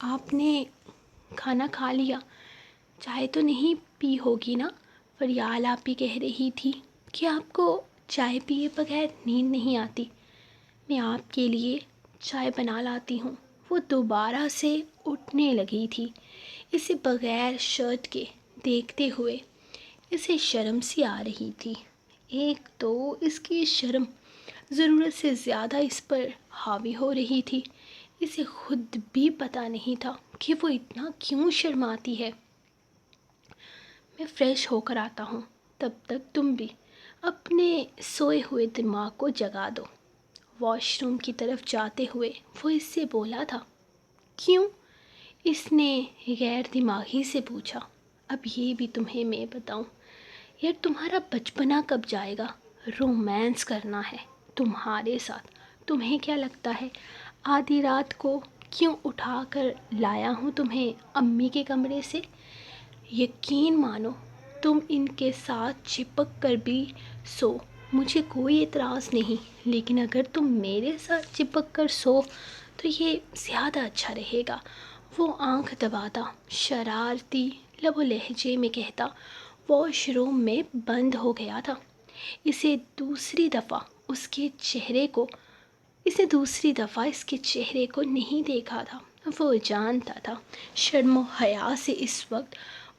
آپ نے کھانا کھا لیا؟ چائے تو نہیں پی ہوگی نا؟ فریال آپ ہی کہہ رہی تھی کہ آپ کو چائے پیے بغیر نیند نہیں آتی۔ میں آپ کے لیے چائے بنا لاتی ہوں۔ وہ دوبارہ سے اٹھنے لگی تھی، اسے بغیر شرٹ کے دیکھتے ہوئے۔ اسے شرم سی آ رہی تھی۔ ایک تو اس کی شرم ضرورت سے زیادہ اس پر حاوی ہو رہی تھی۔ اسے خود بھی پتہ نہیں تھا کہ وہ اتنا کیوں شرماتی ہے۔ میں فریش ہو کر آتا ہوں، تب تک تم بھی اپنے سوئے ہوئے دماغ کو جگا دو۔ واش روم کی طرف جاتے ہوئے وہ اس سے بولا تھا۔ کیوں؟ اس نے غیر دماغی سے پوچھا۔ اب یہ بھی تمہیں میں بتاؤں؟ یار تمہارا بچپنا کب جائے گا؟ رومانس کرنا ہے تمہارے ساتھ۔ تمہیں کیا لگتا ہے آدھی رات کو کیوں اٹھا کر لایا ہوں تمہیں امی کے کمرے سے؟ یقین مانو تم ان کے ساتھ چپک کر بھی سو، مجھے کوئی اعتراض نہیں، لیکن اگر تم میرے ساتھ چپک کر سو تو یہ زیادہ اچھا رہے گا۔ وہ آنکھ دباتا، شرارتی لب و لہجے میں کہتا۔ واش روم میں بند ہو گیا تھا۔ اسے دوسری دفعہ اس کے چہرے کو نہیں دیکھا تھا۔ وہ جانتا تھا شرم و حیا سے اس وقت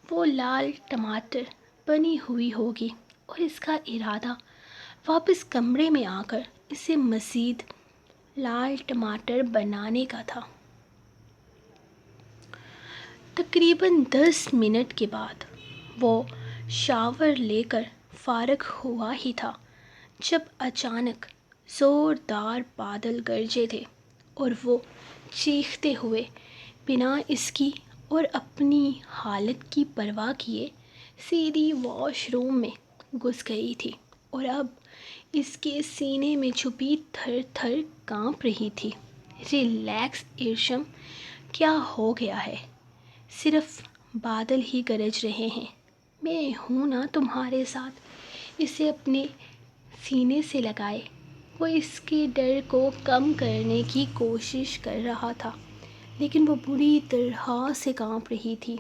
وہ لال ٹماٹر بنی ہوئی ہوگی، اور اس کا ارادہ واپس کمرے میں آ کر اسے مزید لال ٹماٹر بنانے کا تھا۔ تقریباً 10 منٹ کے بعد وہ شاور لے کر فارغ ہوا ہی تھا جب اچانک زوردار بادل گرجے تھے، اور وہ چیختے ہوئے بنا اس کی اور اپنی حالت کی پرواہ کیے سیدھی واش روم میں گھس گئی تھی، اور اب اس کے سینے میں چھپی تھر تھر کانپ رہی تھی۔ ریلیکس ارشم، کیا ہو گیا ہے؟ صرف بادل ہی گرج رہے ہیں، میں ہوں نا تمہارے ساتھ۔ اسے اپنے سینے سے لگائے وہ اس کے ڈر کو کم کرنے کی کوشش کر رہا تھا، لیکن وہ بری طرح سے کانپ رہی تھی۔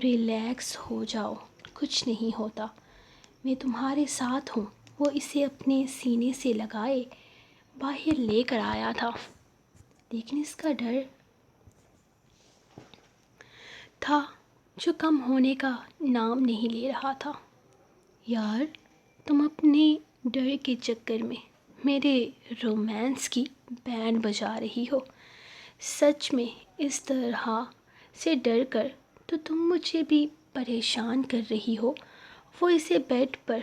ریلیکس ہو جاؤ، کچھ نہیں ہوتا، میں تمہارے ساتھ ہوں۔ وہ اسے اپنے سینے سے لگائے باہر لے کر آیا تھا، لیکن اس کا ڈر تھا جو کم ہونے کا نام نہیں لے رہا تھا۔ یار تم اپنے ڈر کے چکر میں میرے رومانس کی بینڈ بجا رہی ہو۔ سچ میں اس طرح سے ڈر کر تو تم مجھے بھی پریشان کر رہی ہو۔ وہ اسے بیڈ پر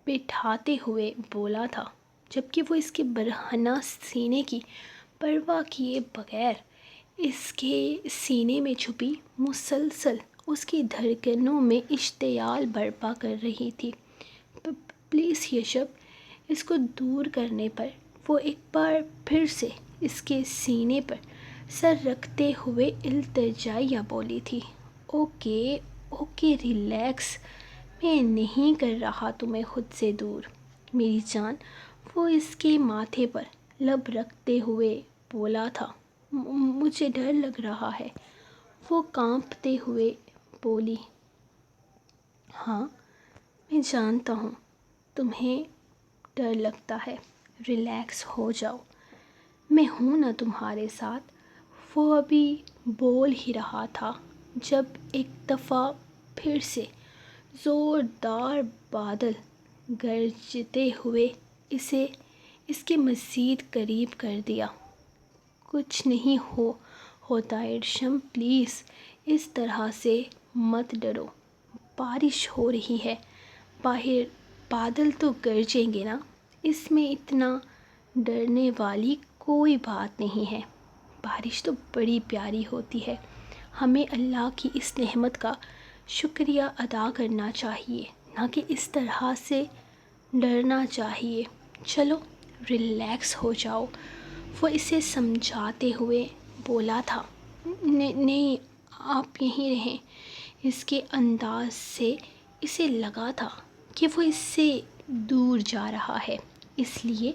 بٹھاتے ہوئے بولا تھا، جبکہ وہ اس کے برہنہ سینے کی پرواہ کیے بغیر اس کے سینے میں چھپی مسلسل اس کی دھڑکنوں میں اشتعال برپا کر رہی تھی۔ پلیز یشب۔ اس کو دور کرنے پر وہ ایک بار پھر سے اس کے سینے پر سر رکھتے ہوئے التجائیہ بولی تھی۔ اوکے ریلیکس، میں نہیں کر رہا تمہیں خود سے دور میری جان۔ وہ اس کے ماتھے پر لب رکھتے ہوئے بولا تھا۔ مجھے ڈر لگ رہا ہے، وہ کانپتے ہوئے بولی۔ ہاں میں جانتا ہوں تمہیں ڈر لگتا ہے، ریلیکس ہو جاؤ، میں ہوں نا تمہارے ساتھ۔ وہ ابھی بول ہی رہا تھا جب ایک دفعہ پھر سے زوردار بادل گرجتے ہوئے اسے اس کے مزید قریب کر دیا۔ کچھ نہیں ہوتا ارشم، پلیز اس طرح سے مت ڈرو۔ بارش ہو رہی ہے باہر، بادل تو گرجیں گے نا، اس میں اتنا ڈرنے والی کوئی بات نہیں ہے۔ بارش تو بڑی پیاری ہوتی ہے، ہمیں اللہ کی اس نعمت کا شکریہ ادا کرنا چاہیے، نہ کہ اس طرح سے ڈرنا چاہیے۔ چلو ریلیکس ہو جاؤ، وہ اسے سمجھاتے ہوئے بولا تھا۔ نہیں آپ یہیں رہیں۔ اس کے انداز سے اسے لگا تھا کہ وہ اس سے دور جا رہا ہے، اس لیے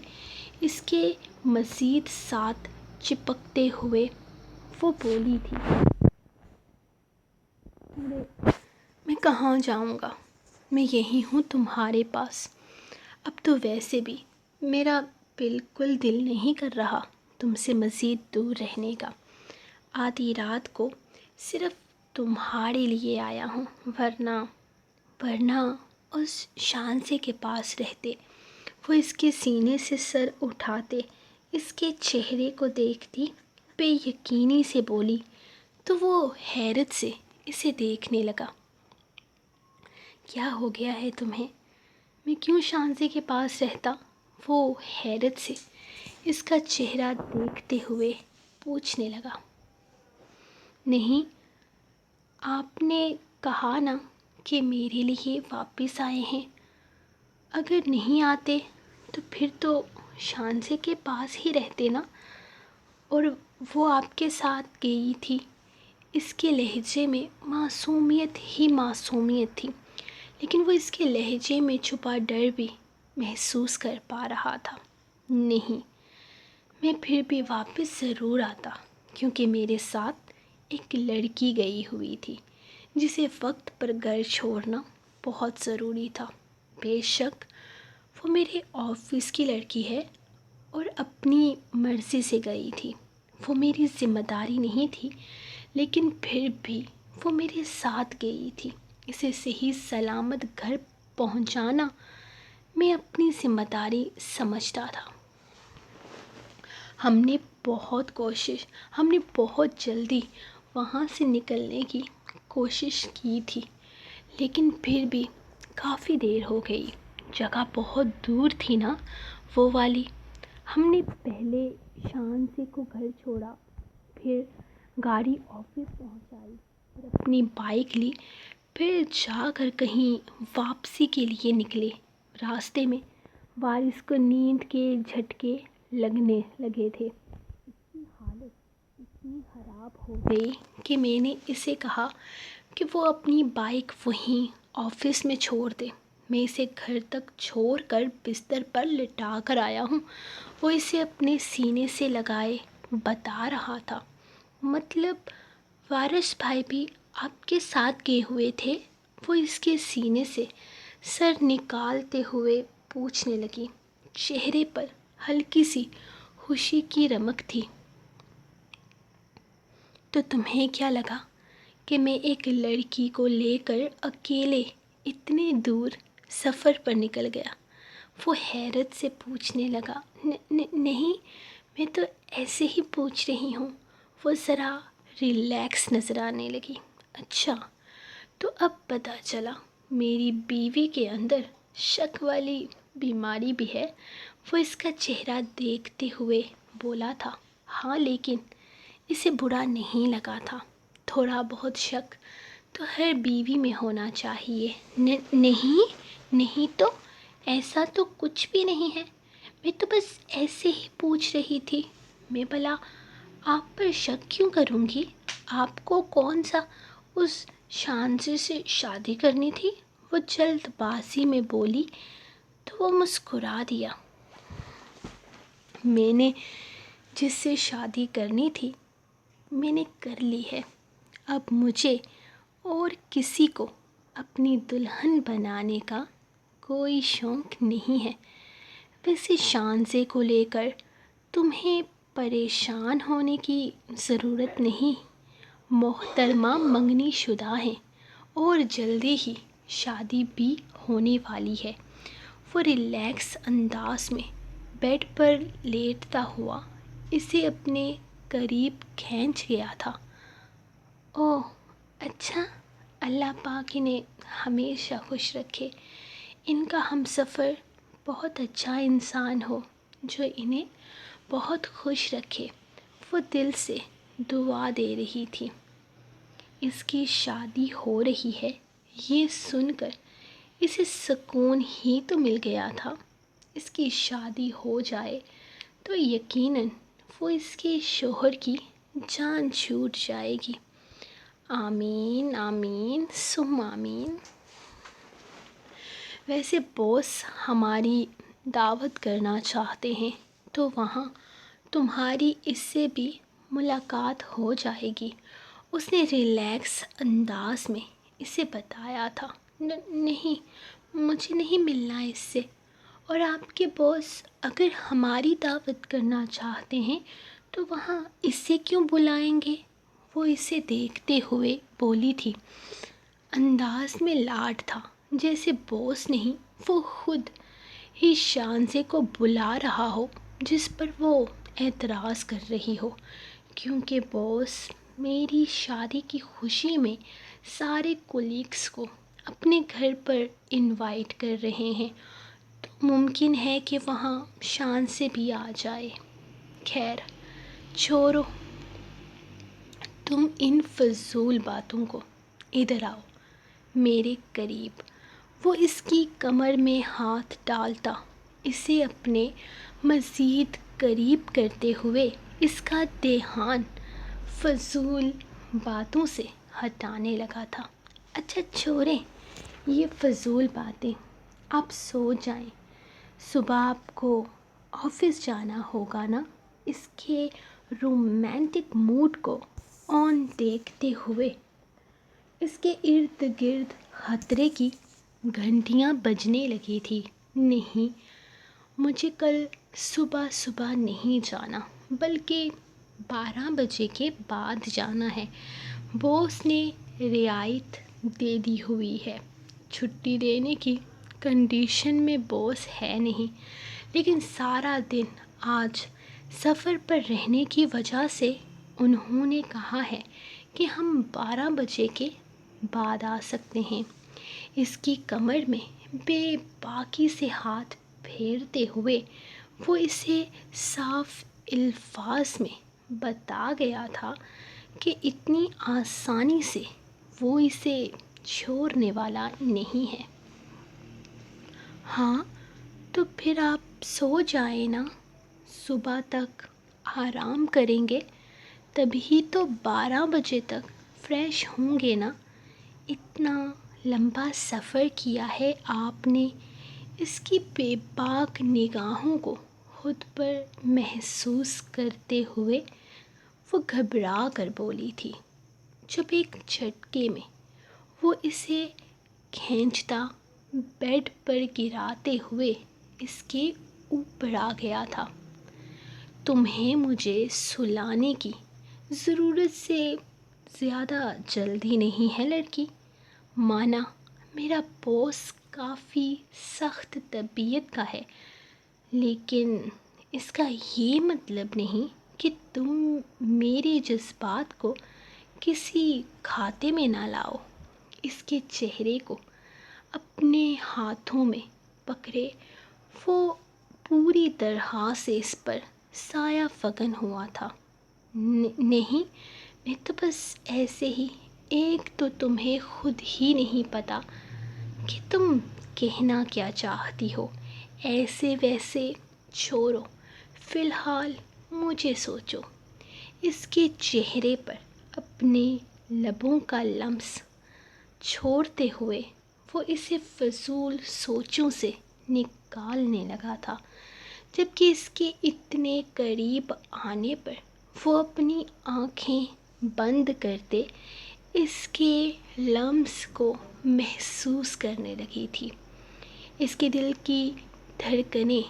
اس کے مزید ساتھ چپکتے ہوئے وہ بولی تھی۔ میں کہاں جاؤں گا، میں یہی ہوں تمہارے پاس۔ اب تو ویسے بھی میرا بالکل دل نہیں کر رہا تم سے مزید دور رہنے کا۔ آدھی رات کو صرف تمہارے لیے آیا ہوں، ورنہ اس شانزے کے پاس رہتے۔ وہ اس کے سینے سے سر اٹھاتے اس کے چہرے کو دیکھتی بے یقینی سے بولی تو وہ حیرت سے اسے دیکھنے لگا۔ کیا ہو گیا ہے تمہیں؟ میں کیوں شانزے کے پاس رہتا؟ وہ حیرت سے اس کا چہرہ دیکھتے ہوئے پوچھنے لگا۔ نہیں، آپ نے کہا نا کہ میرے لیے واپس آئے ہیں۔ اگر نہیں آتے تو پھر تو شانزے کے پاس ہی رہتے نا، اور وہ آپ کے ساتھ گئی تھی۔ اس کے لہجے میں معصومیت ہی معصومیت تھی، لیکن وہ اس کے لہجے میں چھپا ڈر بھی محسوس کر پا رہا تھا۔ نہیں، میں پھر بھی واپس ضرور آتا، کیونکہ میرے ساتھ ایک لڑکی گئی ہوئی تھی جسے وقت پر گھر چھوڑنا بہت ضروری تھا۔ بے شک وہ میرے آفس کی لڑکی ہے اور اپنی مرضی سے گئی تھی۔ وہ میری ذمہ داری نہیں تھی، لیکن پھر بھی وہ میرے ساتھ گئی تھی۔ اسے صحیح سلامت گھر پہنچانا میں اپنی ذمہ داری سمجھتا تھا۔ ہم نے بہت جلدی وہاں سے نکلنے کی کوشش کی تھی، لیکن پھر بھی کافی دیر ہو گئی۔ جگہ بہت دور تھی نا وہ والی۔ ہم نے پہلے شانزے کو گھر چھوڑا، پھر گاڑی آفس پہنچائی، پھر اپنی بائک لی، پھر جا کر کہیں واپسی کے لیے نکلے۔ راستے میں وارث کو نیند کے جھٹکے لگنے لگے تھے۔ اس کی حالت اتنی خراب ہو گئی کہ میں نے اسے کہا کہ وہ اپنی بائک وہیں آفس میں چھوڑ دے۔ میں اسے گھر تک چھوڑ کر بستر پر لٹا کر آیا ہوں۔ وہ اسے اپنے سینے سے لگائے بتا رہا تھا۔ مطلب وارث بھائی بھی آپ کے ساتھ گئے ہوئے تھے؟ وہ اس کے سینے سے سر نکالتے ہوئے پوچھنے لگی۔ چہرے پر ہلکی سی خوشی کی رمق تھی۔ تو تمہیں کیا لگا کہ میں ایک لڑکی کو لے کر اکیلے اتنے دور سفر پر نکل گیا؟ وہ حیرت سے پوچھنے لگا۔ نہیں، میں تو ایسے ہی پوچھ رہی ہوں۔ وہ ذرا ریلیکس نظر آنے لگی۔ اچھا، تو اب پتہ چلا میری بیوی کے اندر شک والی بیماری بھی ہے۔ وہ اس کا چہرہ دیکھتے ہوئے بولا تھا۔ ہاں، لیکن اسے برا نہیں لگا تھا۔ تھوڑا بہت شک تو ہر بیوی میں ہونا چاہیے۔ نہیں تو ایسا تو کچھ بھی نہیں ہے۔ میں تو بس ایسے ہی پوچھ رہی تھی۔ میں بھلا آپ پر شک کیوں کروں گی؟ آپ کو کون سا اس شانزے سے شادی کرنی تھی؟ وہ جلد بازی میں بولی تو وہ مسکرا دیا۔ میں نے جس سے شادی کرنی تھی میں نے کر لی ہے۔ اب مجھے اور کسی کو اپنی دلہن بنانے کا کوئی شوق نہیں ہے۔ ویسے شانزے کو لے کر تمہیں پریشان ہونے کی ضرورت نہیں۔ محترمہ منگنی شدہ ہیں اور جلدی ہی شادی بھی ہونے والی ہے۔ وہ ریلیکس انداز میں بیڈ پر لیٹتا ہوا اسے اپنے قریب کھینچ گیا تھا۔ اوہ اچھا، اللہ پاک انہیں ہمیشہ خوش رکھے۔ ان کا ہمسفر بہت اچھا انسان ہو جو انہیں بہت خوش رکھے۔ وہ دل سے دعا دے رہی تھی۔ اس کی شادی ہو رہی ہے یہ سن کر اسے سکون ہی تو مل گیا تھا۔ اس کی شادی ہو جائے تو یقیناً وہ اس کے شوہر کی جان چھوٹ جائے گی۔ آمین آمین ثم آمین۔ ویسے باس ہماری دعوت کرنا چاہتے ہیں تو وہاں تمہاری اس سے بھی ملاقات ہو جائے گی، اس نے ریلیکس انداز میں اسے بتایا تھا۔ نہیں، مجھے نہیں ملنا اس سے، اور آپ کے باس اگر ہماری دعوت کرنا چاہتے ہیں تو وہاں اسے کیوں بلائیں گے؟ وہ اسے دیکھتے ہوئے بولی تھی۔ انداز میں لاڈ تھا، جیسے باس نہیں وہ خود ہی شانزے کو بلا رہا ہو جس پر وہ اعتراض کر رہی ہو۔ کیونکہ باس میری شادی کی خوشی میں سارے کولیگس کو اپنے گھر پر انوائٹ کر رہے ہیں تو ممکن ہے کہ وہاں شانزے بھی آ جائے۔ خیر چھوڑو تم ان فضول باتوں کو، ادھر آؤ میرے قریب۔ وہ اس کی کمر میں ہاتھ ڈالتا، اسے اپنے مزید قریب کرتے ہوئے اس کا دھیان فضول باتوں سے ہٹانے لگا تھا۔ اچھا چھوڑیں یہ فضول باتیں، آپ سو جائیں، صبح آپ کو آفس جانا ہوگا نا۔ اس کے رومانٹک موڈ کو آن دیکھتے ہوئے اس کے ارد گرد خطرے کی گھنٹیاں بجنے لگی تھی۔ نہیں، مجھے کل صبح نہیں جانا، بلکہ 12 بجے کے بعد جانا ہے۔ باس نے رعایت دے دی ہوئی ہے۔ چھٹی دینے کی کنڈیشن میں باس ہے نہیں، لیکن سارا دن آج سفر پر رہنے کی وجہ سے انہوں نے کہا ہے کہ ہم 12 بجے کے بعد آ سکتے ہیں۔ اس کی کمر میں بے باکی سے ہاتھ پھیرتے ہوئے وہ اسے صاف الفاظ میں بتا گیا تھا کہ اتنی آسانی سے وہ اسے چھوڑنے والا نہیں ہے۔ ہاں تو پھر آپ سو جائیں نا، صبح تک آرام کریں گے، تبھی تو 12 بجے تک فریش ہوں گے نا۔ اتنا لمبا سفر کیا ہے آپ نے۔ اس کی بے باک نگاہوں کو خود پر محسوس کرتے ہوئے وہ گھبرا کر بولی تھی، جب ایک جھٹکے میں وہ اسے کھینچتا بیڈ پر گراتے ہوئے اس کے اوپر آ گیا تھا۔ تمہیں مجھے سلانے کی ضرورت سے زیادہ جلدی نہیں ہے لڑکی۔ مانا میرا باس کافی سخت طبیعت کا ہے، لیکن اس کا یہ مطلب نہیں کہ تم میرے جذبات کو کسی کھاتے میں نہ لاؤ۔ اس کے چہرے کو اپنے ہاتھوں میں پکڑے وہ پوری طرح سے اس پر سایہ فگن ہوا تھا۔ نہیں، میں تو بس ایسے ہی، ایک تو تمہیں خود ہی نہیں پتا کہ تم کہنا کیا چاہتی ہو۔ ایسے ویسے چھوڑو، فی الحال مجھے سوچو۔ اس کے چہرے پر اپنے لبوں کا لمس چھوڑتے ہوئے وہ اسے فضول سوچوں سے نکالنے لگا تھا، جبکہ اس کے اتنے قریب آنے پر وہ اپنی آنکھیں بند کرتے اس کے لمس کو محسوس کرنے لگی تھی۔ اس کے دل کی دھڑکنیں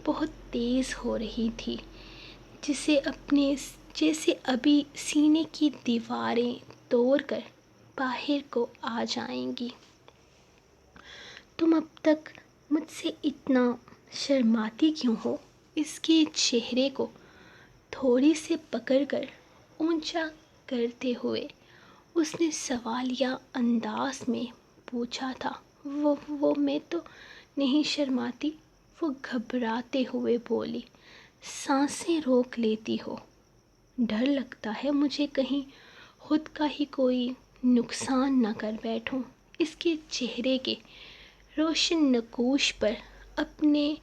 بہت تیز ہو رہی تھی، جیسے ابھی سینے کی دیواریں توڑ کر باہر کو آ جائیں گی۔ تم اب تک مجھ سے اتنا شرماتی کیوں ہو؟ اس کے چہرے کو تھوڑی سے پکڑ کر اونچا کرتے ہوئے اس نے سوالیہ انداز میں پوچھا تھا۔ وہ میں تو نہیں شرماتی، وہ گھبراتے ہوئے بولی۔ سانسیں روک لیتی ہو؟ ڈر لگتا ہے مجھے کہیں خود کا ہی کوئی نقصان نہ کر بیٹھوں۔ اس کے چہرے کے روشن نقوش پر اپنے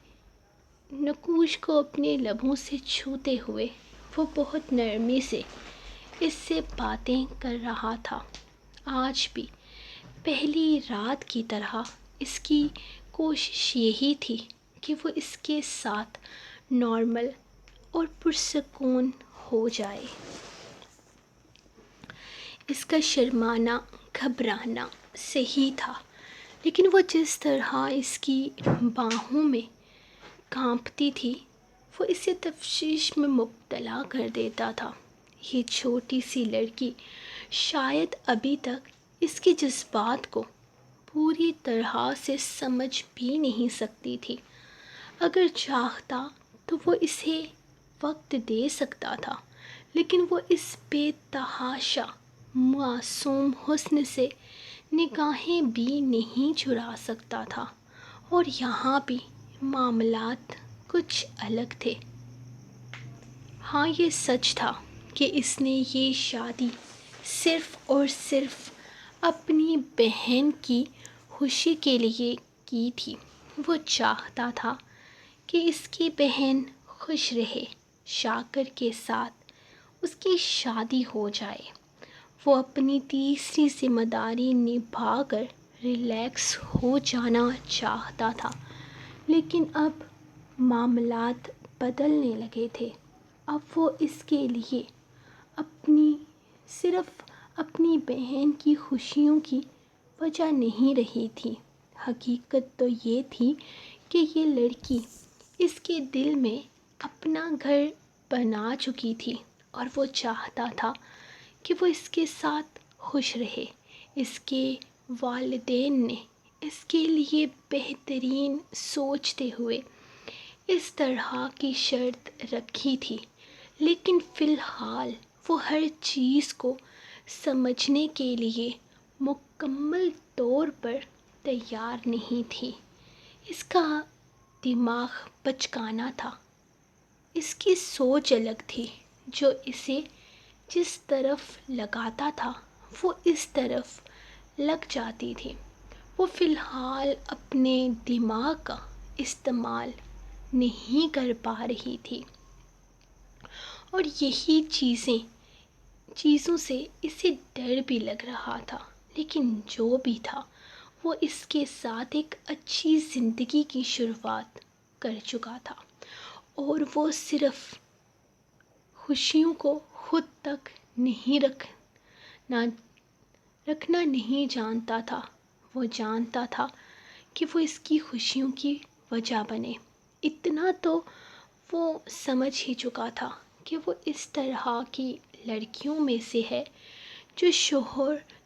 نقوش کو اپنے لبوں سے چھوتے ہوئے وہ بہت نرمی سے اس سے باتیں کر رہا تھا۔ آج بھی پہلی رات کی طرح اس کی کوشش یہی تھی کہ وہ اس کے ساتھ نارمل اور پرسکون ہو جائے۔ اس کا شرمانا، گھبرانا صحیح تھا، لیکن وہ جس طرح اس کی باہوں میں کانپتی تھی وہ اسے تشویش میں مبتلا کر دیتا تھا۔ یہ چھوٹی سی لڑکی شاید ابھی تک اس کے جذبات کو پوری طرح سے سمجھ بھی نہیں سکتی تھی۔ اگر چاہتا تو وہ اسے وقت دے سکتا تھا، لیکن وہ اس بے تحاشا معصوم حسن سے نگاہیں بھی نہیں چرا سکتا تھا۔ اور یہاں بھی معاملات کچھ الگ تھے۔ ہاں، یہ سچ تھا کہ اس نے یہ شادی صرف اور صرف اپنی بہن کی خوشی کے لیے کی تھی۔ وہ چاہتا تھا کہ اس کی بہن خوش رہے، شاکر کے ساتھ اس کی شادی ہو جائے۔ وہ اپنی تیسری ذمہ داری نبھا کر ریلیکس ہو جانا چاہتا تھا، لیکن اب معاملات بدلنے لگے تھے۔ اب وہ اس کے لیے صرف اپنی بہن کی خوشیوں کی وجہ نہیں رہی تھی۔ حقیقت تو یہ تھی کہ یہ لڑکی اس کے دل میں اپنا گھر بنا چکی تھی، اور وہ چاہتا تھا کہ وہ اس کے ساتھ خوش رہے۔ اس کے والدین نے اس کے لیے بہترین سوچتے ہوئے اس طرح کی شرط رکھی تھی، لیکن فی الحال وہ ہر چیز کو سمجھنے کے لیے مکمل طور پر تیار نہیں تھی۔ اس کا دماغ بچکانا تھا، اس کی سوچ الگ تھی۔ جو اسے جس طرف لگاتا تھا وہ اس طرف لگ جاتی تھی۔ وہ فی الحال اپنے دماغ کا استعمال نہیں کر پا رہی تھی، اور یہی چیزوں سے اسے ڈر بھی لگ رہا تھا۔ لیکن جو بھی تھا، وہ اس کے ساتھ ایک اچھی زندگی کی شروعات کر چکا تھا، اور وہ صرف خوشیوں کو خود تک نہیں رکھنا نہیں جانتا تھا، وہ جانتا تھا کہ وہ اس کی خوشیوں کی وجہ بنے۔ اتنا تو وہ سمجھ ہی چکا تھا کہ وہ اس طرح کی لڑکیوں میں سے ہے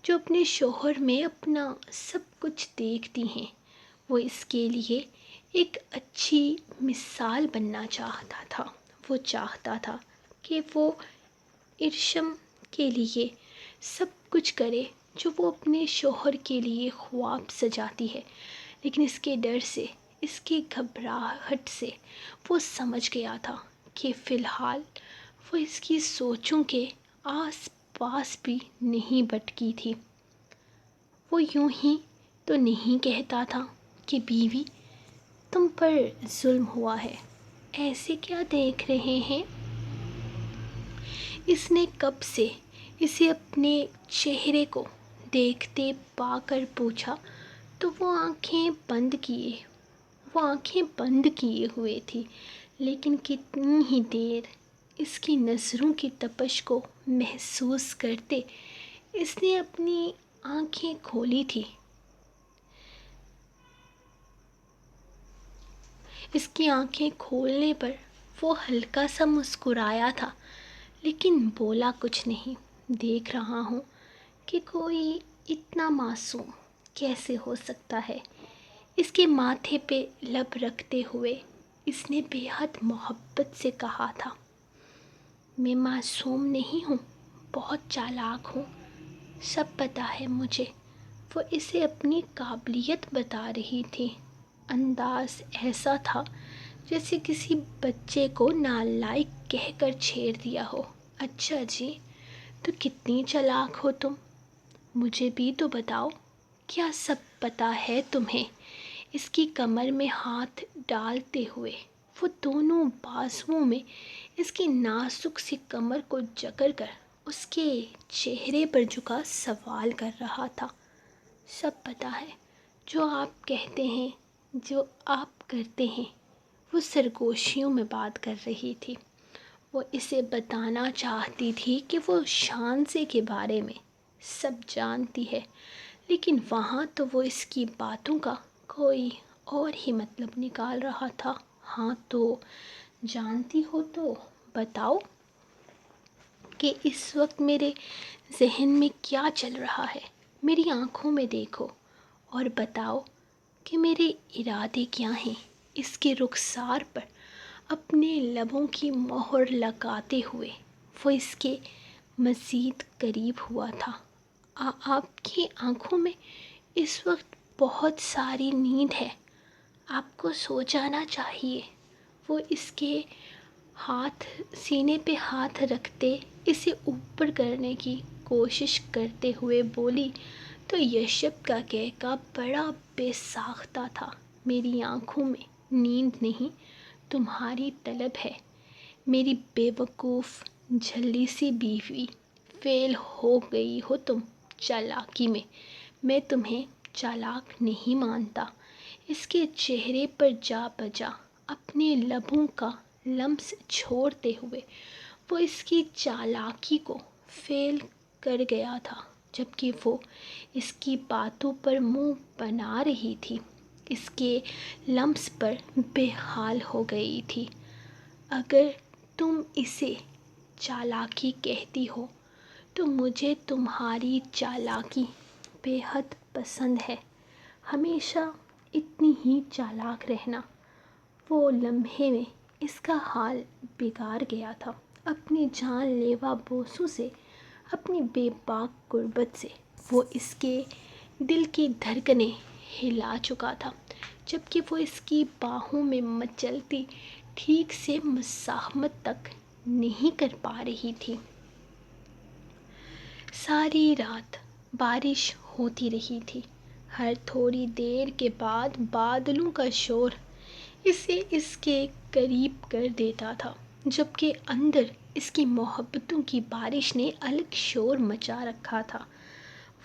جو اپنے شوہر میں اپنا سب کچھ دیکھتی ہیں۔ وہ اس کے لیے ایک اچھی مثال بننا چاہتا تھا۔ وہ چاہتا تھا کہ وہ ارشم کے لیے سب کچھ کرے جو وہ اپنے شوہر کے لیے خواب سجاتی ہے، لیکن اس کے ڈر سے، اس کی گھبراہٹ سے وہ سمجھ گیا تھا کہ فی الحال وہ اس کی سوچوں کے آس پاس بھی نہیں بھٹکی تھی۔ وہ یوں ہی تو نہیں کہتا تھا کہ بیوی، تم پر ظلم ہوا ہے، ایسے کیا دیکھ رہے ہیں؟ اس نے کب سے اسے اپنے چہرے کو دیکھتے پا کر پوچھا تو وہ آنکھیں بند کیے ہوئے تھی، لیکن کتنی ہی دیر اس کی نظروں کی تپش کو محسوس کرتے اس نے اپنی آنکھیں کھولی تھی۔ اس کی آنکھیں کھولنے پر وہ ہلکا سا مسکرایا تھا، لیکن بولا کچھ نہیں۔ دیکھ رہا ہوں کہ کوئی اتنا معصوم کیسے ہو سکتا ہے، اس کے ماتھے پہ لب رکھتے ہوئے اس نے بے حد محبت سے کہا تھا۔ میں معصوم نہیں ہوں، بہت چالاک ہوں، سب پتہ ہے مجھے۔ وہ اسے اپنی قابلیت بتا رہی تھی۔ انداز ایسا تھا جیسے کسی بچے کو نالائق کہہ کر چھیڑ دیا ہو۔ اچھا جی، تو کتنی چالاک ہو تم؟ مجھے بھی تو بتاؤ، کیا سب پتہ ہے تمہیں؟ اس کی کمر میں ہاتھ ڈالتے ہوئے وہ دونوں بازوؤں میں اس کی نازک سی کمر کو جکڑ کر اس کے چہرے پر جھکا سوال کر رہا تھا۔ سب پتہ ہے، جو آپ کہتے ہیں، جو آپ کرتے ہیں۔ وہ سرگوشیوں میں بات کر رہی تھی۔ وہ اسے بتانا چاہتی تھی کہ وہ شانزے کے بارے میں سب جانتی ہے، لیکن وہاں تو وہ اس کی باتوں کا کوئی اور ہی مطلب نکال رہا تھا۔ ہاں تو جانتی ہو تو بتاؤ کہ اس وقت میرے ذہن میں کیا چل رہا ہے۔ میری آنکھوں میں دیکھو اور بتاؤ کہ میرے ارادے کیا ہیں۔ اس کے رخسار پر اپنے لبوں کی مہر لگاتے ہوئے وہ اس کے مزید قریب ہوا تھا۔ آپ کی آنکھوں میں اس وقت بہت ساری نیند ہے، آپ کو سو جانا چاہیے۔ وہ اس کے سینے پہ ہاتھ رکھتے اسے اوپر کرنے کی کوشش کرتے ہوئے بولی تو یشب کا کہکا بڑا بے ساختہ تھا۔ میری آنکھوں میں نیند نہیں، تمہاری طلب ہے۔ میری بے وقوف جھلی سی بیوی، فیل ہو گئی ہو تم چالاکی میں تمہیں چالاک نہیں مانتا۔ اس کے چہرے پر جا بجا اپنے لبوں کا لمس چھوڑتے ہوئے وہ اس کی چالاکی کو فیل کر گیا تھا، جبکہ وہ اس کی باتوں پر منہ بنا رہی تھی، اس کے لمس پر بے حال ہو گئی تھی۔ اگر تم اسے چالاکی کہتی ہو تو مجھے تمہاری چالاکی بے حد پسند ہے، ہمیشہ اتنی ہی چالاک رہنا۔ وہ لمحے میں اس کا حال بگڑ گیا تھا۔ اپنی جان لیوا بوسوں سے، اپنی بے باک قربت سے وہ اس کے دل کی دھڑکنیں ہلا چکا تھا، جبکہ وہ اس کی باہوں میں مچلتی ٹھیک سے مزاحمت تک نہیں کر پا رہی تھی۔ ساری رات بارش ہوتی رہی تھی۔ ہر تھوڑی دیر کے بعد بادلوں کا شور اسے اس کے قریب کر دیتا تھا، جبکہ اندر اس کی محبتوں کی بارش نے الگ شور مچا رکھا تھا۔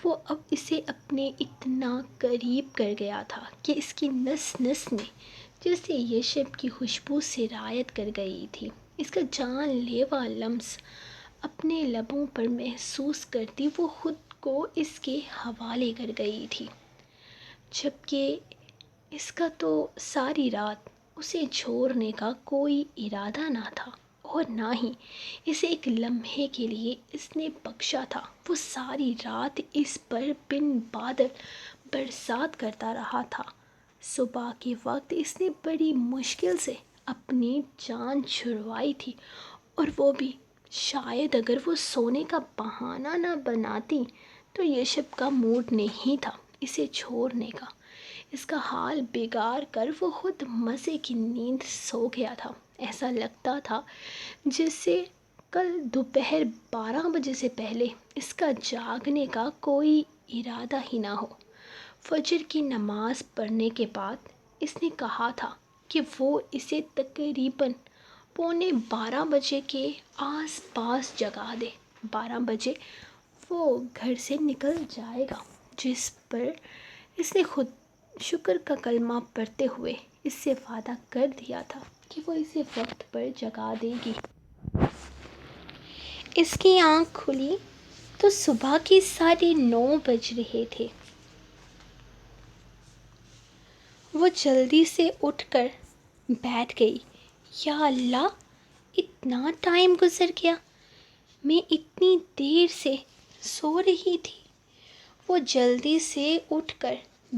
وہ اب اسے اپنے اتنا قریب کر گیا تھا کہ اس کی نس نس میں جیسے یشب کی خوشبو سرایت کر گئی تھی۔ اس کا جان لیوا لمس اپنے لبوں پر محسوس کرتی وہ خود کو اس کے حوالے کر گئی تھی، جبکہ اس کا تو ساری رات اسے چھوڑنے کا کوئی ارادہ نہ تھا، اور نہ ہی اسے ایک لمحے کے لیے اس نے بخشا تھا۔ وہ ساری رات اس پر بن بادل برسات کرتا رہا تھا۔ صبح کے وقت اس نے بڑی مشکل سے اپنی جان چھڑوائی تھی، اور وہ بھی شاید اگر وہ سونے کا بہانہ نہ بناتی تو یشب کا موڈ نہیں تھا اسے چھوڑنے کا۔ اس کا حال بگاڑ کر وہ خود مزے کی نیند سو گیا تھا۔ ایسا لگتا تھا جیسے کل دوپہر 12 بجے سے پہلے اس کا جاگنے کا کوئی ارادہ ہی نہ ہو۔ فجر کی نماز پڑھنے کے بعد اس نے کہا تھا کہ وہ اسے تقریباً 11:45 بجے کے آس پاس جگا دے۔ 12 بجے وہ گھر سے نکل جائے گا، جس پر اس نے خود شکر کا کلمہ پڑھتے ہوئے اس سے وعدہ کر دیا تھا کہ وہ اسے وقت پر جگا دے گی۔ اس کی آنکھ کھلی تو صبح کے 9:30 بج رہے تھے۔ وہ جلدی سے اٹھ کر بیٹھ گئی۔ یا اللہ، اتنا ٹائم گزر گیا، میں اتنی دیر سے سو رہی تھی۔ وہ جلدی سے اٹھ کر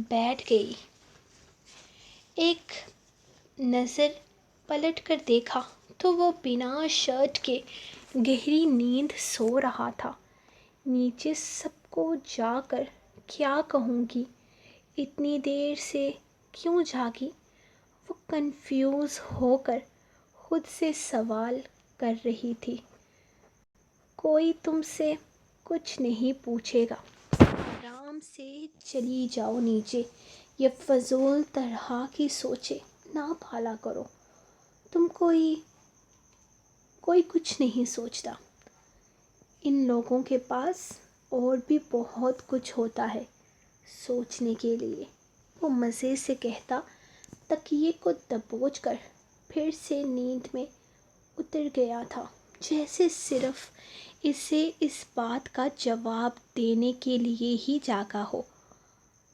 بیٹھ گئی، ایک نظر پلٹ کر دیکھا تو وہ بنا شرٹ کے گہری نیند سو رہا تھا۔ نیچے سب کو جا کر کیا کہوں گی، اتنی دیر سے کیوں جاگی؟ وہ کنفیوز ہو کر خود سے سوال کر رہی تھی۔ کوئی تم سے کچھ نہیں پوچھے گا، آرام سے چلی جاؤ نیچے، یہ فضول طرح کی سوچیں نہ پالا کرو۔ تم کوئی کچھ نہیں سوچتا۔ ان لوگوں کے پاس اور بھی بہت کچھ ہوتا ہے سوچنے کے لیے، وہ مزے سے کہتا تکیے کو دبوچ کر پھر سے نیند میں اتر گیا تھا، جیسے صرف اسے اس بات کا جواب دینے کے لیے ہی جاگا ہو۔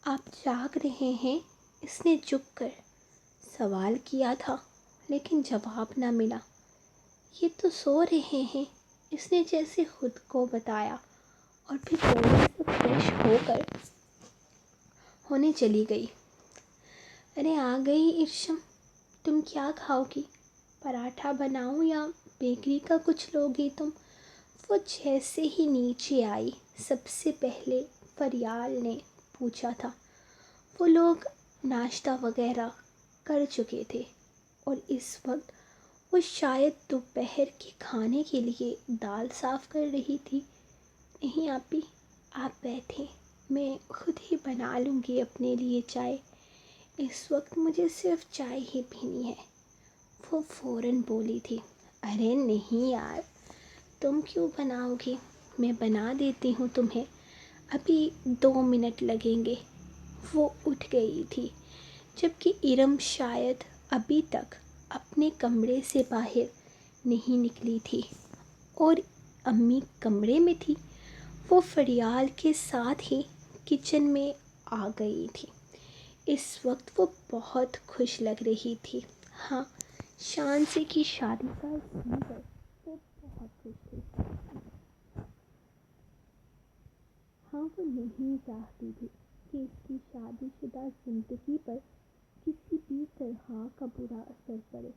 آپ جاگ رہے ہیں؟ اس نے جھک کر سوال کیا تھا، لیکن جواب نہ ملا۔ یہ تو سو رہے ہیں، اس نے جیسے خود کو بتایا، اور پھر جلدی سے فریش ہو کر ہونے چلی گئی۔ ارے آ گئی ارشم، تم کیا کھاؤ گی؟ پراٹھا بناؤں یا بیکری کا کچھ لوگی تم؟ وہ جیسے ہی نیچے آئی سب سے پہلے فریال نے پوچھا تھا۔ وہ لوگ ناشتہ وغیرہ کر چکے تھے اور اس وقت وہ شاید دوپہر کے کھانے کے لیے دال صاف کر رہی تھی۔ نہیں آپی، آپ بیٹھیں، میں خود ہی بنا لوں گی اپنے لیے چائے۔ اس وقت مجھے صرف چائے ہی پینی ہے، وہ فوراً بولی تھی۔ ارے نہیں یار، تم کیوں بناؤ گی؟ میں بنا دیتی ہوں تمہیں، ابھی 2 منٹ لگیں گے۔ وہ اٹھ گئی تھی، جبکہ ارم شاید ابھی تک اپنے کمرے سے باہر نہیں نکلی تھی اور امی کمرے میں تھی۔ وہ فریال کے ساتھ ہی کچن میں آ گئی تھی۔ اس وقت وہ بہت خوش لگ رہی تھی۔ ہاں، شانزی کی شادی کا سن کر وہ بہت خوش تھی۔ ہاں، وہ نہیں چاہتی تھی کہ اس کی شادی شدہ زندگی پر کسی بھی طرح کا برا اثر پڑے۔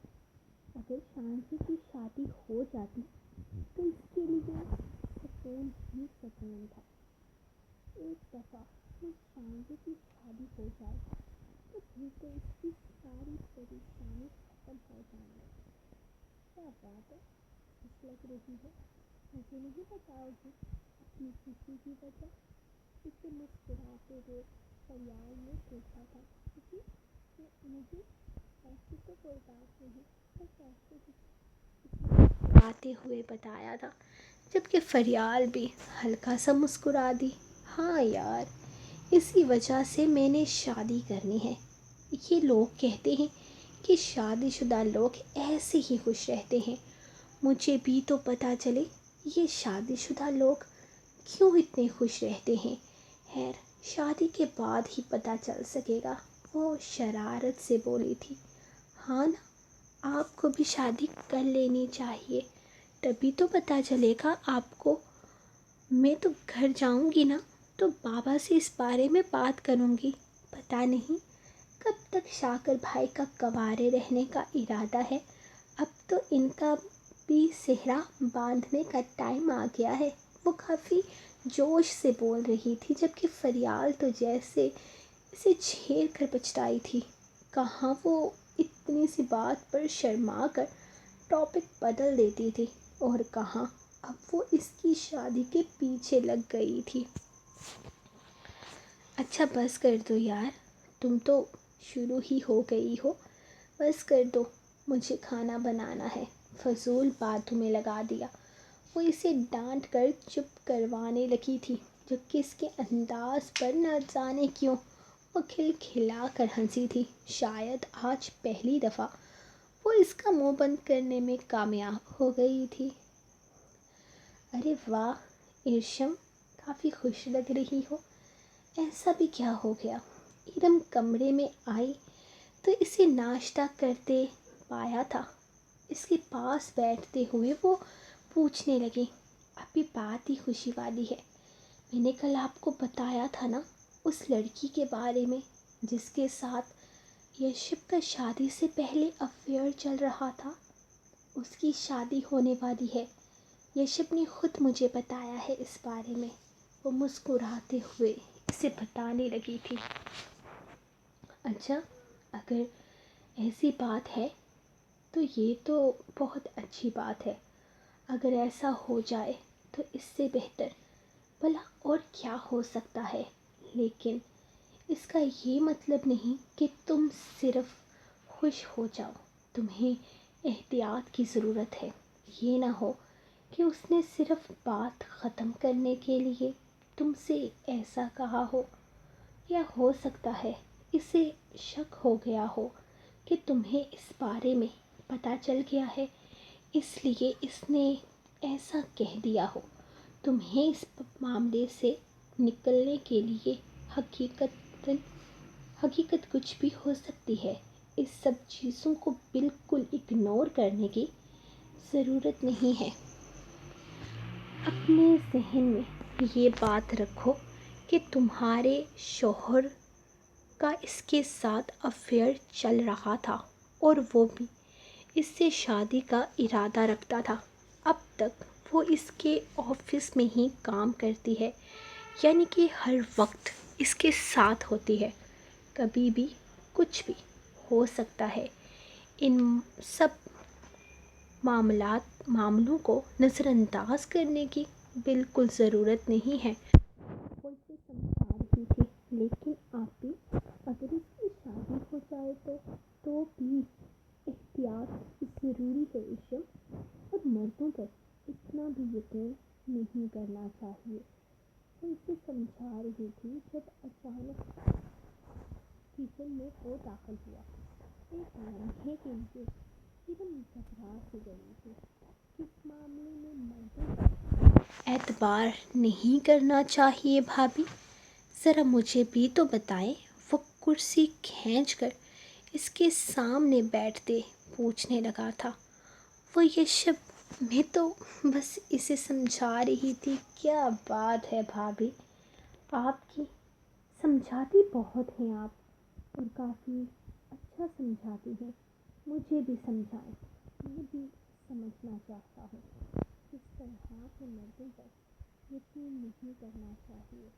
اگر شانزی کی شادی ہو جاتی تو اس کے لیے سکون ہی سکون تھا۔ ایک دفعہ جب شانزی کی شادی ہو جائے تو پھر تو اس کی ساری پریشانی ختم ہو جائیں گی۔ کیا بات ہے، خوش لگ رہی ہے، مجھے نہیں بتاؤ گی اپنی خوشی کی وجہ؟ اسے مسکراتے ہوئے فریال نے پوچھا تھا۔ خوشی؟ مجھے ایسی تو کوئی بات نہیں، بس ایسے ہی مسکراتے ہوئے بتایا تھا، جبکہ فریال بھی ہلکا سا مسکرا دی۔ ہاں یار، اسی وجہ سے میں نے شادی کرنی ہے۔ یہ لوگ کہتے ہیں کہ شادی شدہ لوگ ایسے ہی خوش رہتے ہیں، مجھے بھی تو پتہ چلے یہ شادی شدہ لوگ کیوں اتنے خوش رہتے ہیں۔ خیر، شادی کے بعد ہی پتہ چل سکے گا، وہ شرارت سے بولی تھی۔ ہاں نا، آپ کو بھی شادی کر لینی چاہیے، تبھی تو پتہ چلے گا آپ کو۔ میں تو گھر جاؤں گی نا تو بابا سے اس بارے میں بات کروں گی۔ پتہ نہیں کب تک شاکر بھائی کا کنوارے رہنے کا ارادہ ہے، اب تو ان کا بھی سہرا باندھنے کا ٹائم آ گیا ہے۔ وہ کافی جوش سے بول رہی تھی، جبکہ فریال تو جیسے اسے چھیڑ کر پچھتائی تھی۔ کہاں وہ اتنی سی بات پر شرما کر ٹاپک بدل دیتی تھی، اور کہاں اب وہ اس کی شادی کے پیچھے لگ گئی تھی۔ اچھا بس کر دو یار، تم تو شروع ہی ہو گئی ہو، بس کر دو، مجھے کھانا بنانا ہے، فضول باتوں میں لگا دیا۔ وہ اسے ڈانٹ کر چپ کروانے لگی تھی، جبکہ اس کے انداز پر نہ جانے کیوں وہ کھلکھلا کر ہنسی تھی۔ شاید آج پہلی دفعہ وہ اس کا منہ بند کرنے میں کامیاب ہو گئی تھی۔ ارے واہ ارشم، کافی خوش لگ رہی ہو، ایسا بھی کیا ہو گیا؟ ارم کمرے میں آئی تو اسے ناشتہ کرتے پایا تھا۔ اس کے پاس بیٹھتے ہوئے وہ پوچھنے لگی، ابھی بات ہی خوشی والی ہے۔ میں نے کل آپ کو بتایا تھا نا اس لڑکی کے بارے میں جس کے ساتھ یشب کا شادی سے پہلے افیئر چل رہا تھا؟ اس کی شادی ہونے والی ہے، یشب نے خود مجھے بتایا ہے اس بارے میں۔ وہ مسکراتے ہوئے اسے بتانے لگی تھی۔ اچھا، اگر ایسی بات ہے تو یہ تو بہت اچھی بات ہے۔ اگر ایسا ہو جائے تو اس سے بہتر بھلا اور کیا ہو سکتا ہے، لیکن اس کا یہ مطلب نہیں کہ تم صرف خوش ہو جاؤ، تمہیں احتیاط کی ضرورت ہے۔ یہ نہ ہو کہ اس نے صرف بات ختم کرنے کے لیے تم سے ایسا کہا ہو، یا ہو سکتا ہے اسے شک ہو گیا ہو کہ تمہیں اس بارے میں پتہ چل گیا ہے، اس لیے اس نے ایسا کہہ دیا ہو۔ تمہیں اس معاملے سے نکلنے کے لیے حقیقت کچھ بھی ہو سکتی ہے. اس سب چیزوں کو بالکل اگنور کرنے کی ضرورت نہیں ہے. اپنے ذہن میں یہ بات رکھو کہ تمہارے شوہر کا اس کے ساتھ افیئر چل رہا تھا اور وہ بھی اس سے شادی کا ارادہ رکھتا تھا. اب تک وہ اس کے آفس میں ہی کام کرتی ہے، یعنی کہ ہر وقت اس کے ساتھ ہوتی ہے. کبھی بھی کچھ بھی ہو سکتا ہے. ان سب معاملوں کو نظر انداز کرنے کی بالکل ضرورت نہیں ہے. وہ اسے سمجھا رہی تھی، لیکن آپ بھی اگر اس کی شادی ہو جائے تو بھی احتیاط ضروری ہے ایشم، اور مردوں پر اتنا بھی یقین نہیں کرنا چاہیے. وہ اسے سمجھا رہی تھی جب اچانک کچن میں وہ داخل ہوا. ایک لمحے کے لیے ایرم گھبرا سی گئی تھی. اس معاملے میں مردوں پر اعتبار نہیں کرنا چاہیے بھابھی؟ ذرا مجھے بھی تو بتائیں. وہ کرسی کھینچ کر اس کے سامنے بیٹھتے پوچھنے لگا تھا. وہ یہ شب میں تو بس اسے سمجھا رہی تھی. کیا بات ہے بھابھی، آپ کی سمجھاتی بہت ہیں آپ، اور کافی اچھا سمجھاتی ہیں. مجھے بھی سمجھائیں، میں بھی سمجھنا چاہتا ہوں. اس طرح کے مردوں پر یقین نہیں کرنا چاہیے.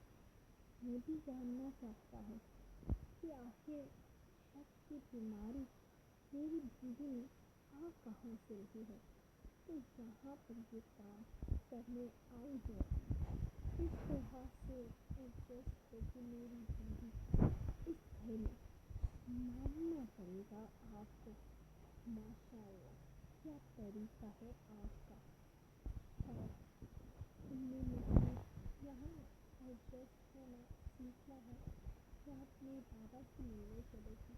میں بھی جاننا چاہتا ہوں کہ آخر شخص کی بیماری میری بیوی میں آ کہاں سے رہی ہے. تو یہاں پر یہ کام کرنے آئی ہے. اس طرح سے ایڈجسٹ ہو کہ میری بیوی اس گھر میں ماننا پڑے گا آپ کو. ماشاء اللہ، کیا طریقہ ہے آپ کا. اور تم نے مجھے یہاں ایڈجسٹ ہونا سیکھنا ہے کہ آپ اپنے بابا سے ملنے چلے تھے.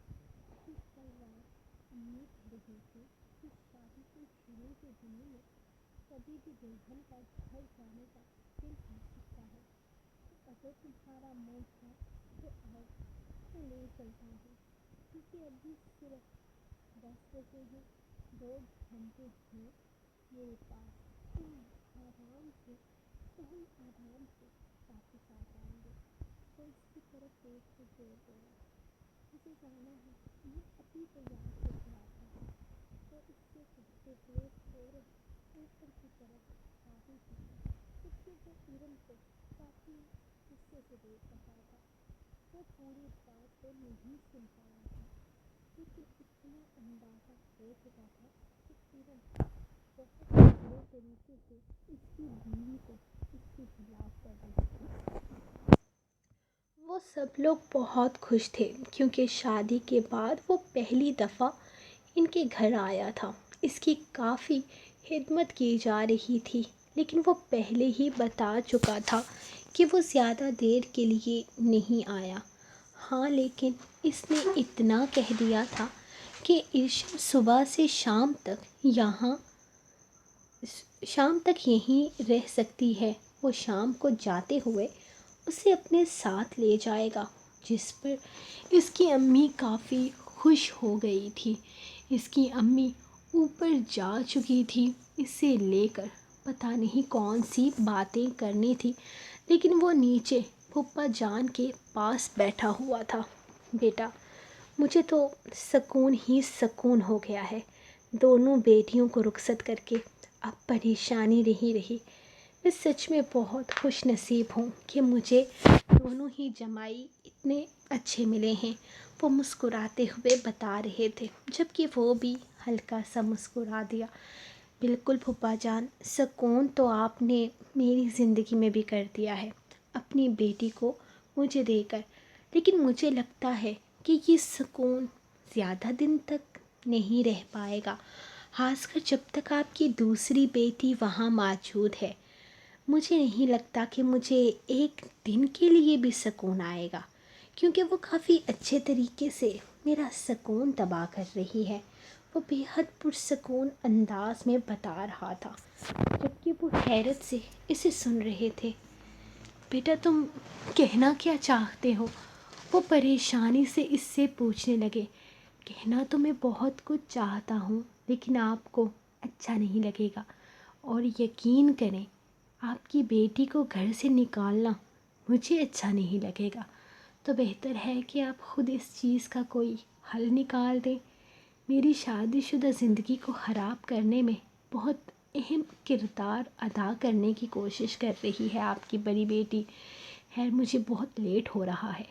جس کل رات امی کہہ رہی تھی کہ شادی کے شروع کے دنوں میں کبھی بھی دلہن کا گھر جانے کا دل ہو سکتا ہے. تو اگر تمہارا من ہے تو آؤ، میں لے چلتا ہوں. کیونکہ ابھی صرف 10 بجے ہیں، 2 گھنٹے ہیں میرے پاس. آرام سے واپس آ جائیں گے. تو اس کی طرف دیکھ کر زور بولا. مجھے جانا ہے، میں ابھی تیار ہو کے آتا ہوں. تو اس سے کہتے ہوئے فوراً اوپر کی طرف آگے تھی، جبکہ وہ ایرم کو کافی غصے سے دیکھ رہا تھا. وہ پوری بات تو نہیں سن پایا تھا، لیکن اتنا اندازہ ہو چکا تھا کہ ایرم بہت برے طریقے سے اس کی بیوی کو اس کے خلاف کر رہی تھی. وہ سب لوگ بہت خوش تھے کیونکہ شادی کے بعد وہ پہلی دفعہ ان کے گھر آیا تھا. اس کی کافی خدمت کی جا رہی تھی، لیکن وہ پہلے ہی بتا چکا تھا کہ وہ زیادہ دیر کے لیے نہیں آیا. ہاں، لیکن اس نے اتنا کہہ دیا تھا کہ صبح سے شام تک یہیں رہ سکتی ہے. وہ شام کو جاتے ہوئے اسے اپنے ساتھ لے جائے گا، جس پر اس کی امی کافی خوش ہو گئی تھی. اس کی امی اوپر جا چکی تھی اسے لے کر. پتہ نہیں کون سی باتیں کرنی تھی، لیکن وہ نیچے پھپھا جان کے پاس بیٹھا ہوا تھا. بیٹا، مجھے تو سکون ہی سکون ہو گیا ہے دونوں بیٹیوں کو رخصت کر کے. اب پریشانی نہیں رہی. میں سچ میں بہت خوش نصیب ہوں کہ مجھے دونوں ہی جمائی اتنے اچھے ملے ہیں. وہ مسکراتے ہوئے بتا رہے تھے، جبکہ وہ بھی ہلکا سا مسکرا دیا. بالکل پھپھا جان، سکون تو آپ نے میری زندگی میں بھی کر دیا ہے اپنی بیٹی کو مجھے دے کر. لیکن مجھے لگتا ہے کہ یہ سکون زیادہ دن تک نہیں رہ پائے گا، خاص کر جب تک آپ کی دوسری بیٹی وہاں موجود ہے. مجھے نہیں لگتا کہ مجھے ایک دن کے لیے بھی سکون آئے گا، کیونکہ وہ کافی اچھے طریقے سے میرا سکون تباہ کر رہی ہے. وہ بے حد پرسکون انداز میں بتا رہا تھا، جبکہ وہ حیرت سے اسے سن رہے تھے۔ بیٹا تم کہنا کیا چاہتے ہو؟ وہ پریشانی سے اس سے پوچھنے لگے۔ کہنا تو میں بہت کچھ چاہتا ہوں، لیکن آپ کو اچھا نہیں لگے گا، اور یقین کریں آپ کی بیٹی کو گھر سے نکالنا مجھے اچھا نہیں لگے گا۔ تو بہتر ہے کہ آپ خود اس چیز کا کوئی حل نکال دیں۔ میری شادی شدہ زندگی کو خراب کرنے میں بہت اہم کردار ادا کرنے کی کوشش کر رہی ہے آپ کی بڑی بیٹی۔ خیر مجھے بہت لیٹ ہو رہا ہے،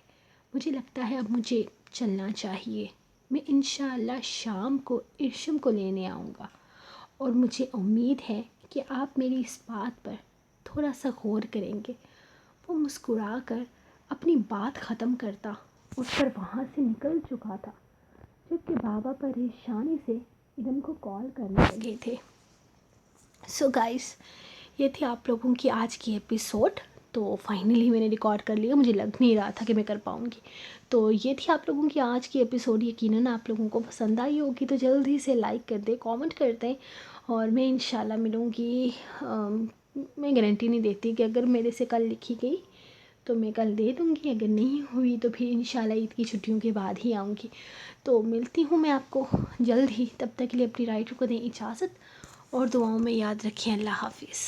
مجھے لگتا ہے اب مجھے چلنا چاہیے۔ میں انشاءاللہ شام کو ارشم کو لینے آؤں گا، اور مجھے امید ہے کہ آپ میری اس بات پر تھوڑا سا غور کریں گے۔ وہ مسکرا کر اپنی بات ختم کرتا اٹھ کر وہاں سے نکل چکا تھا، جبکہ بابا پریشانی سے ارم کو کال کرنے لگے تھے۔ سو گائس، یہ تھی آپ لوگوں کی آج کی ایپیسوڈ۔ تو فائنلی میں نے ریکارڈ کر لیا، مجھے لگ نہیں رہا تھا کہ میں کر پاؤں گی۔ تو یہ تھی آپ لوگوں کی آج کی ایپیسوڈ، یقیناً آپ لوگوں کو پسند آئی ہوگی، تو جلدی سے لائک کر دیں، کامنٹ کر دیں، اور میں انشاءاللہ ملوں گی۔ میں گارنٹی نہیں دیتی کہ اگر میرے سے کل لکھی گئی تو میں کل دے دوں گی، اگر نہیں ہوئی تو پھر انشاءاللہ عید کی چھٹیوں کے بعد ہی آؤں گی۔ تو ملتی ہوں میں آپ کو جلد ہی، تب تک کے لیے اپنی رائٹر کو دیں اجازت، اور دعاؤں میں یاد رکھیں۔ اللہ حافظ۔